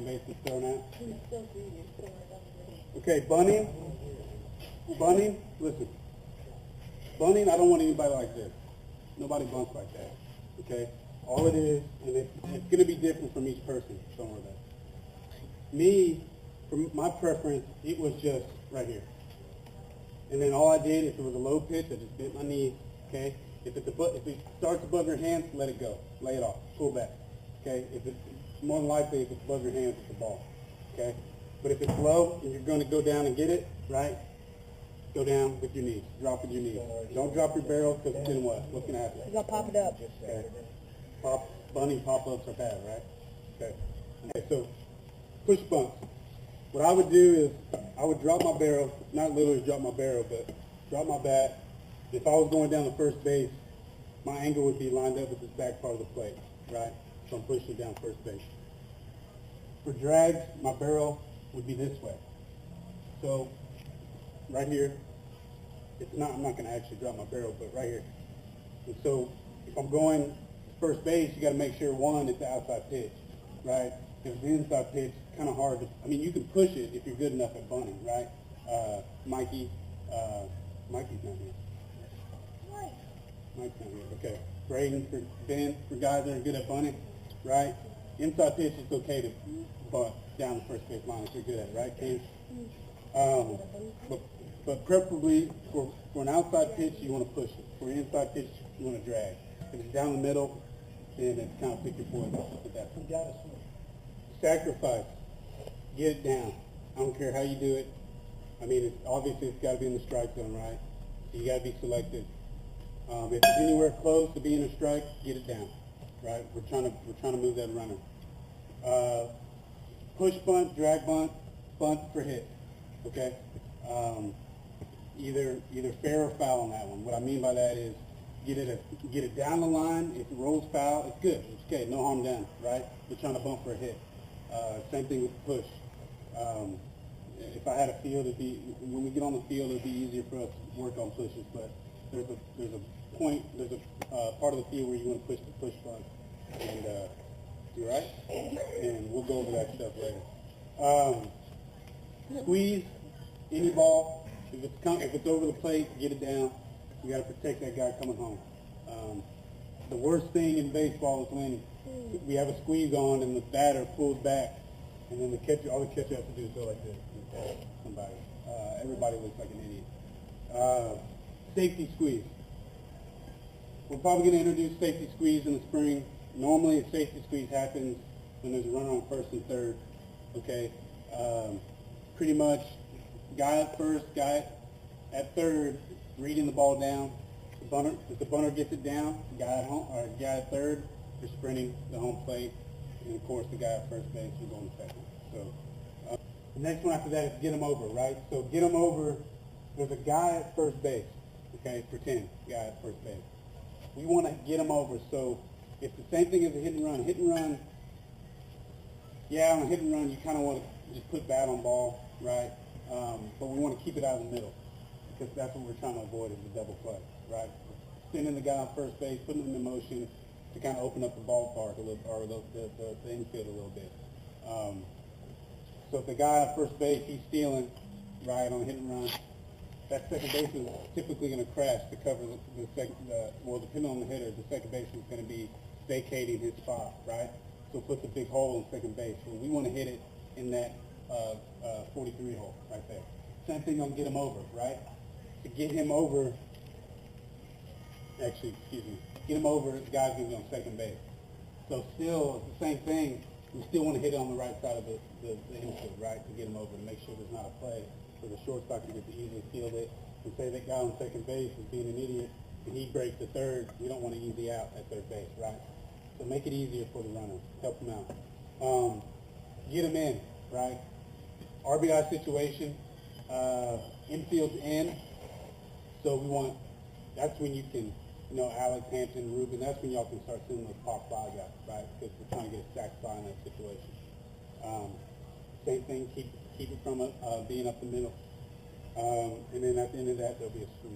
Base is thrown out. Okay, bunting. Bunting, listen. Bunting, I don't want anybody like this. Nobody bunts like that. Okay? All it is, and it's going to be different from each person. Don't worry about it. Me, for my preference, it was just right here. And then all I did, if it was a low pitch, I just bent my knees. Okay? If it starts above your hands, let it go. Lay it off. Pull back. Okay? If it's more than likely, if it's above your hands, it's a ball. Okay? But if it's low and you're going to go down and get it, right? Go down with your knees. Drop with your knees. Don't drop your barrel because then what? What's going to happen? You're going to pop it up. Okay. Bunting pop-ups are bad, right? Okay. Okay, so push bunts. What I would do is I would drop my barrel, not literally drop my barrel, but drop my bat. If I was going down to first base, my angle would be lined up with this back part of the plate, right? So I'm pushing down first base. For drags, my barrel would be this way. So right here, I'm not going to actually drop my barrel, but right here. And so if I'm going to first base, you got to make sure, one, it's the outside pitch, right? If it's the inside pitch, it's kind of hard to, you can push it if you're good enough at bunting, right? Mikey's not here. Mike's not here. Okay. Braden, for Ben, for guys that are good at bunting, right? Inside pitch, it's okay to bunt down the first base line if you're good at it, right, Ken? But preferably for an outside pitch, you want to push it. For an inside pitch, you want to drag. If it's down the middle, then it's kind of pick your poison at that point. Sacrifice. Get it down. I don't care how you do it. Obviously it's got to be in the strike zone, right? So you got to be selective. If it's anywhere close to being a strike, get it down, right? We're trying to move that runner. Push bunt, drag bunt, bunt for hit. Okay. Either fair or foul on that one. What I mean by that is get it down the line. If it rolls foul, it's good. It's okay. No harm done, right? We're trying to bump for a hit. Same thing with push. If I had a field, when we get on the field, it'd be easier for us to work on pushes. But there's a part of the field where you want to push the push bunt, and you right? And we'll go over that stuff later. Squeeze any ball. If it's over the plate, get it down. You got to protect that guy coming home. The worst thing in baseball is when we have a squeeze on and the batter pulls back, and then all the catcher has to do is go like this and tag somebody. Everybody looks like an idiot. Safety squeeze. We're probably going to introduce safety squeeze in the spring. Normally, a safety squeeze happens when there's a runner on first and third. Okay. Pretty much, guy at first, guy at third, reading the ball down. If the bunter gets it down, guy at third, you're sprinting the home plate, and of course the guy at first base, you're going second. So the next one after that is get them over, right? So get them over. There's a guy at first base. Okay, pretend guy at first base. We want to get them over. So it's the same thing as a hit and run. Hit and run. Yeah, on a hit and run, you kind of want to just put bat on ball, right? But we want to keep it out of the middle, because that's what we're trying to avoid is the double play, right? Sending the guy on first base, putting him in motion to kind of open up the ballpark a little, or the infield a little bit. So if the guy on first base, he's stealing, right, on a hit and run, that second baseman is typically going to crash to cover depending on the hitter, the second baseman is going to be vacating his spot, right? So it puts a big hole in second base. So we want to hit it in that 43 hole right there. Same thing on get him over, right? To get him over, get him over, the guy's going to be on second base. So still, it's the same thing. We still want to hit it on the right side of the infield, right, to get him over, to make sure there's not a play for the shortstop can get to easily field it. And say that guy on second base is being an idiot, and he breaks the third. We don't want to easy out at third base, right? So make it easier for the runner. Help him out. Get him in, right? RBI situation, infield in. So that's when you can, Alex, Hampton, Ruben, that's when y'all can start sending those pop flies out, right? Because we're trying to get a sac fly in that situation. Same thing, keep it from being up the middle. And then at the end of that, there'll be a squeeze.